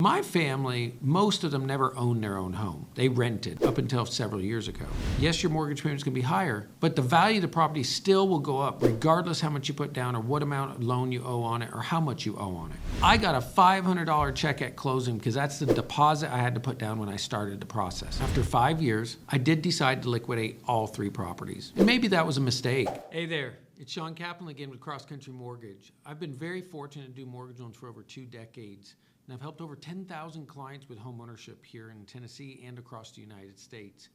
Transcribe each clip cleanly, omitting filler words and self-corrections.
My family, most of them never owned their own home. They rented up until several years ago. Yes, your mortgage payments can be higher, but the value of the property still will go up regardless how much you put down or what amount of loan you owe on it or how much you owe on it. I got a $500 check at closing because that's the deposit I had to put down when I started the process. After 5 years, I did decide to liquidate all 3 properties. And maybe that was a mistake. Hey there. It's Sean Kaplan again with Cross Country Mortgage. I've been very fortunate to do mortgage loans for over 2 decades. And I've helped over 10,000 clients with homeownership here in Tennessee and across the United States.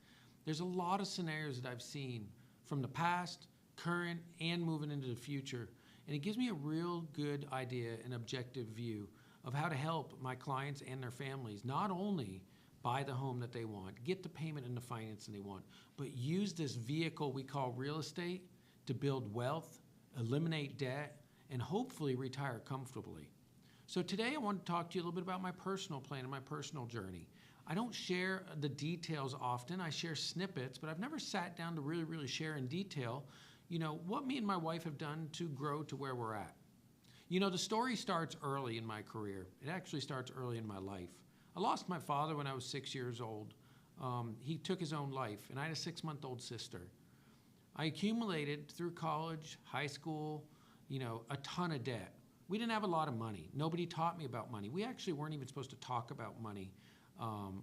There's a lot of scenarios that I've seen from the past, current, and moving into the future. And it gives me a real good idea and objective view of how to help my clients and their families not only buy the home that they want, get the payment and the financing they want, but use this vehicle we call real estate to build wealth, eliminate debt, and hopefully retire comfortably. So today I want to talk to you a little bit about my personal plan and my personal journey. I don't share the details often. I share snippets, but I've never sat down to really share in detail, what me and my wife have done to grow to where we're at. The story starts early in my career. It actually starts early in my life. I lost my father when I was 6 years old. He took his own life, and I had a 6-month-old sister. I accumulated through college, high school, a ton of debt. We didn't have a lot of money. Nobody taught me about money. We actually weren't even supposed to talk about money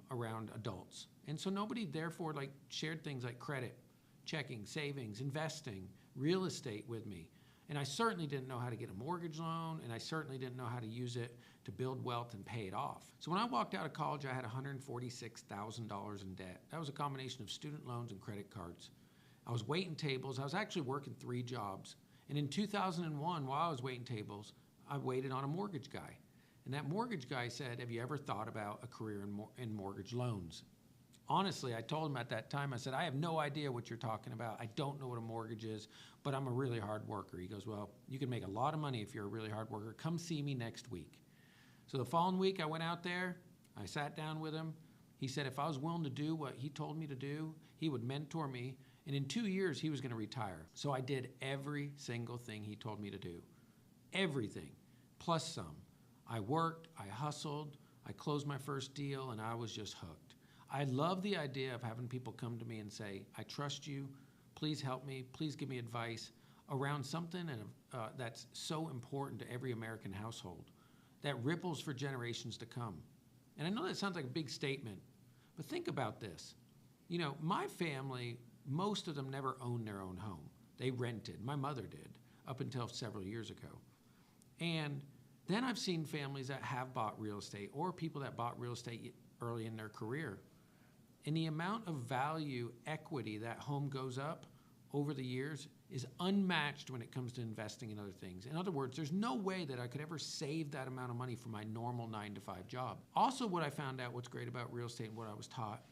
around adults. And so nobody therefore shared things like credit, checking, savings, investing, real estate with me. And I certainly didn't know how to get a mortgage loan, and I certainly didn't know how to use it to build wealth and pay it off. So when I walked out of college, I had $146,000 in debt. That was a combination of student loans and credit cards. I was waiting tables. I was actually working 3 jobs. And in 2001, while I was waiting tables, I waited on a mortgage guy. And that mortgage guy said, have you ever thought about a career in mortgage loans? Honestly, I told him at that time, I said, I have no idea what you're talking about. I don't know what a mortgage is, but I'm a really hard worker. He goes, well, you can make a lot of money if you're a really hard worker. Come see me next week. So the following week, I went out there. I sat down with him. He said if I was willing to do what he told me to do, he would mentor me. And in 2 years, he was going to retire. So I did every single thing he told me to do. Everything. Plus some. I worked, I hustled, I closed my first deal, and I was just hooked. I love the idea of having people come to me and say, I trust you, please help me, please give me advice around something that's so important to every American household, that ripples for generations to come. And I know that sounds like a big statement, but think about this. My family, most of them never owned their own home. They rented. My mother did, up until several years ago. And then I've seen families that have bought real estate or people that bought real estate early in their career. And the amount of value, equity that home goes up over the years is unmatched when it comes to investing in other things. In other words, there's no way that I could ever save that amount of money for my normal 9-to-5 job. Also, what I found out, what's great about real estate and what I was taught,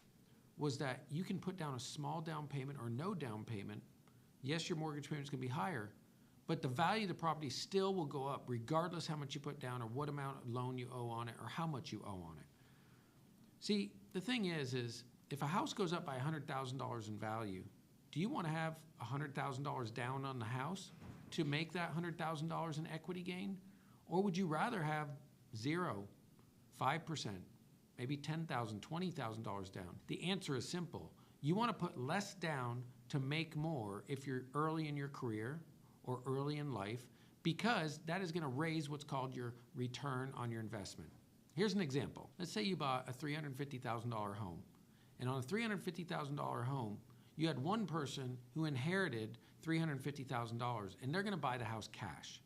was that you can put down a small down payment or no down payment. Yes, your mortgage payment's gonna be higher, but the value of the property still will go up regardless how much you put down or what amount of loan you owe on it or how much you owe on it. See, the thing is if a house goes up by $100,000 in value, do you want to have $100,000 down on the house to make that $100,000 in equity gain? Or would you rather have 0, 5%, maybe $10,000, $20,000 down? The answer is simple. You want to put less down to make more if you're early in your career or early in life, because that is going to raise what's called your return on your investment. Here's an example. Let's say you bought a $350,000 home. And on a $350,000 home, you had one person who inherited $350,000, and they're going to buy the house cash.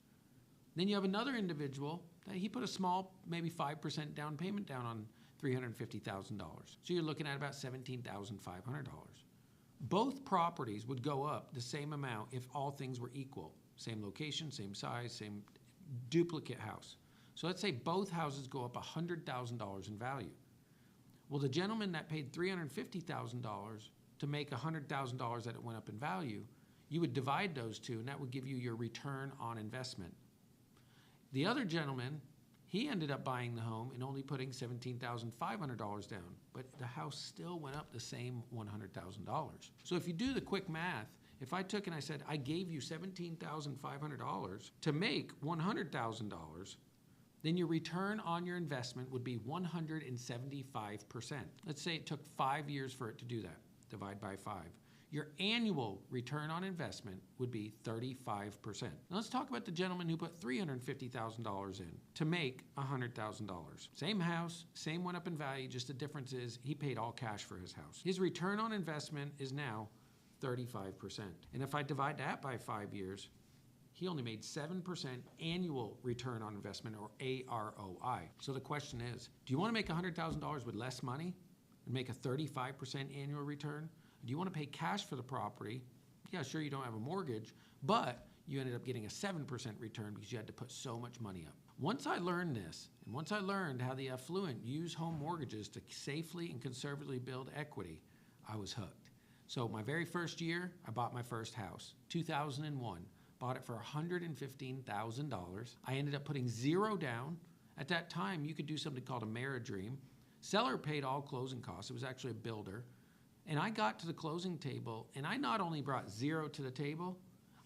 Then you have another individual that he put a small, maybe 5% down payment down on $350,000. So you're looking at about $17,500. Both properties would go up the same amount if all things were equal. Same location, same size, same duplicate house. So let's say both houses go up $100,000 in value. Well, the gentleman that paid $350,000 to make $100,000 that it went up in value, you would divide those two, and that would give you your return on investment. The other gentleman, he ended up buying the home and only putting $17,500 down, but the house still went up the same $100,000. So if you do the quick math, if I took and I said, I gave you $17,500 to make $100,000, then your return on your investment would be 175%. Let's say it took 5 years for it to do that. Divide by 5. Your annual return on investment would be 35%. Now let's talk about the gentleman who put $350,000 in to make $100,000. Same house, same went up in value, just the difference is he paid all cash for his house. His return on investment is now 35%. And if I divide that by 5 years, he only made 7% annual return on investment, or AROI. So the question is, do you want to make $100,000 with less money and make a 35% annual return? Do you want to pay cash for the property? Yeah, sure, you don't have a mortgage, but you ended up getting a 7% return because you had to put so much money up. Once I learned this, and once I learned how the affluent use home mortgages to safely and conservatively build equity, I was hooked. So my very first year, I bought my first house, 2001. Bought it for $115,000. I ended up putting zero down. At that time, you could do something called a Meridream. Seller paid all closing costs. It was actually a builder. And I got to the closing table, and I not only brought zero to the table,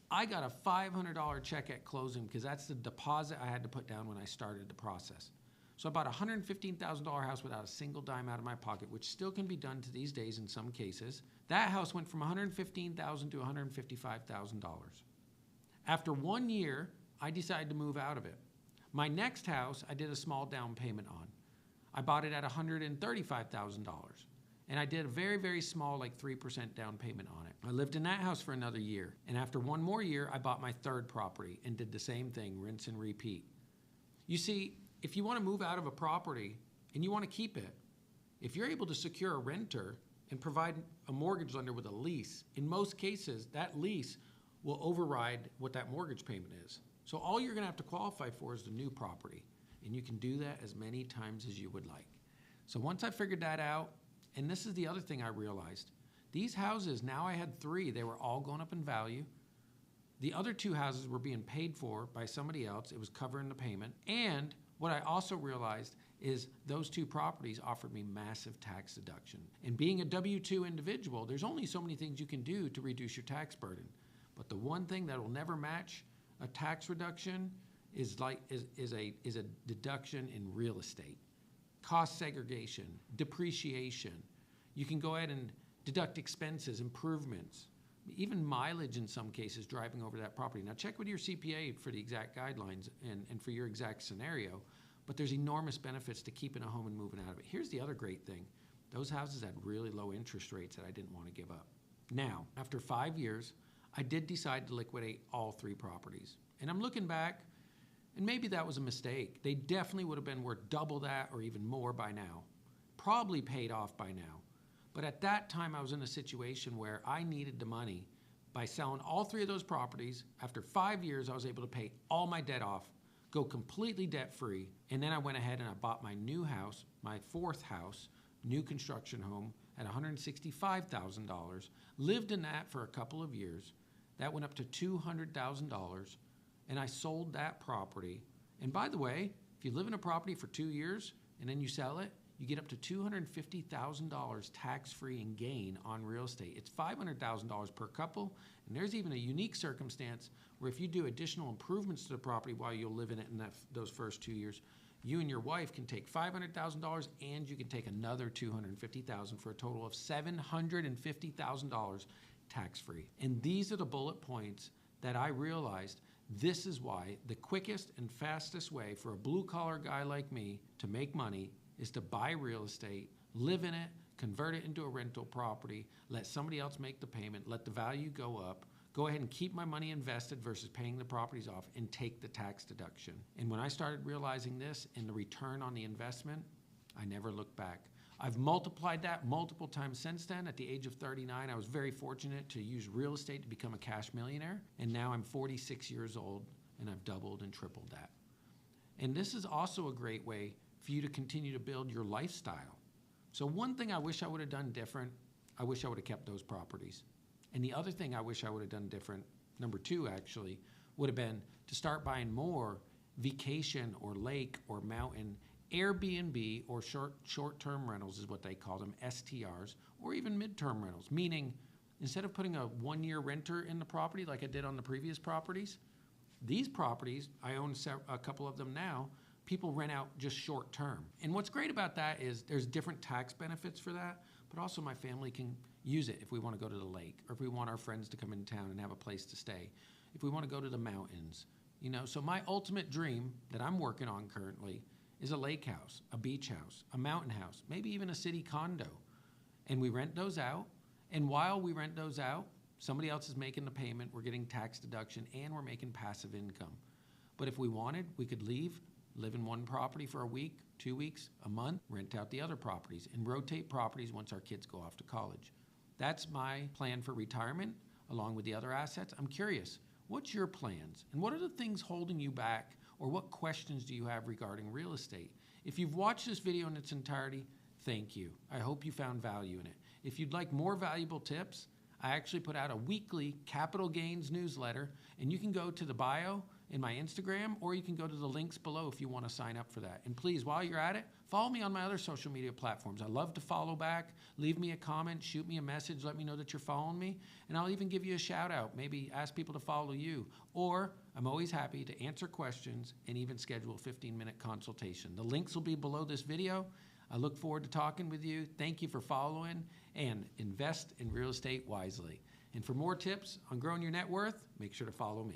I got a $500 check at closing because that's the deposit I had to put down when I started the process. So I bought a $115,000 house without a single dime out of my pocket, which still can be done to these days in some cases. That house went from $115,000 to $155,000. After 1 year, I decided to move out of it. My next house, I did a small down payment on. I bought it at $135,000. And I did a very, very small, like 3% down payment on it. I lived in that house for another year. And after one more year, I bought my third property and did the same thing, rinse and repeat. You see, if you want to move out of a property and you want to keep it, if you're able to secure a renter and provide a mortgage lender with a lease, in most cases, that lease will override what that mortgage payment is. So all you're going to have to qualify for is the new property. And you can do that as many times as you would like. So once I figured that out, and this is the other thing I realized, these houses, now I had 3, they were all going up in value. The other 2 houses were being paid for by somebody else. It was covering the payment. And what I also realized is those 2 properties offered me massive tax deduction. And being a W-2 individual, there's only so many things you can do to reduce your tax burden. But the one thing that will never match a tax reduction is a deduction in real estate. Cost segregation, depreciation. You can go ahead and deduct expenses, improvements, even mileage in some cases driving over that property. Now check with your CPA for the exact guidelines and for your exact scenario, but there's enormous benefits to keeping a home and moving out of it. Here's the other great thing. Those houses had really low interest rates that I didn't want to give up. Now, after 5 years, I did decide to liquidate all 3 properties. And I'm looking back, and maybe that was a mistake. They definitely would have been worth double that or even more by now. Probably paid off by now. But at that time, I was in a situation where I needed the money. By selling all 3 of those properties, after 5 years, I was able to pay all my debt off, go completely debt-free, and then I went ahead and I bought my new house, my 4th house, new construction home at $165,000, lived in that for a couple of years. That went up to $200,000. And I sold that property. And by the way, if you live in a property for 2 years and then you sell it, you get up to $250,000 tax-free in gain on real estate. It's $500,000 per couple. And there's even a unique circumstance where if you do additional improvements to the property while you'll live in it in those first 2 years, you and your wife can take $500,000 and you can take another $250,000 for a total of $750,000 tax-free. And these are the bullet points that I realized this is why the quickest and fastest way for a blue-collar guy like me to make money is to buy real estate, live in it, convert it into a rental property, let somebody else make the payment, let the value go up, go ahead and keep my money invested versus paying the properties off and take the tax deduction. And when I started realizing this and the return on the investment, I never looked back. I've multiplied that multiple times since then. At the age of 39, I was very fortunate to use real estate to become a cash millionaire. And now I'm 46 years old and I've doubled and tripled that. And this is also a great way for you to continue to build your lifestyle. So one thing I wish I would have done different, I wish I would have kept those properties. And the other thing I wish I would have done different, number 2 actually, would have been to start buying more vacation or lake or mountain Airbnb or short-term rentals is what they call them, STRs, or even midterm rentals, meaning instead of putting a 1-year renter in the property like I did on the previous properties, these properties, I own a couple of them now, people rent out just short term. And what's great about that is there's different tax benefits for that, but also my family can use it if we want to go to the lake, or if we want our friends to come in town and have a place to stay, if we want to go to the mountains. So my ultimate dream that I'm working on currently is a lake house, a beach house, a mountain house, maybe even a city condo. And we rent those out. And while we rent those out, somebody else is making the payment, we're getting tax deduction, and we're making passive income. But if we wanted, we could leave, live in one property for a week, 2 weeks, a month, rent out the other properties, and rotate properties once our kids go off to college. That's my plan for retirement, along with the other assets. I'm curious, what's your plans? And what are the things holding you back, or what questions do you have regarding real estate? If you've watched this video in its entirety, thank you. I hope you found value in it. If you'd like more valuable tips, I actually put out a weekly capital gains newsletter, and you can go to the bio in my Instagram, or you can go to the links below if you want to sign up for that. And please, while you're at it, follow me on my other social media platforms. I love to follow back. Leave me a comment, shoot me a message, let me know that you're following me, and I'll even give you a shout out, maybe ask people to follow you. Or I'm always happy to answer questions and even schedule a 15-minute consultation. The links will be below this video. I look forward to talking with you. Thank you for following, and invest in real estate wisely. And for more tips on growing your net worth, make sure to follow me.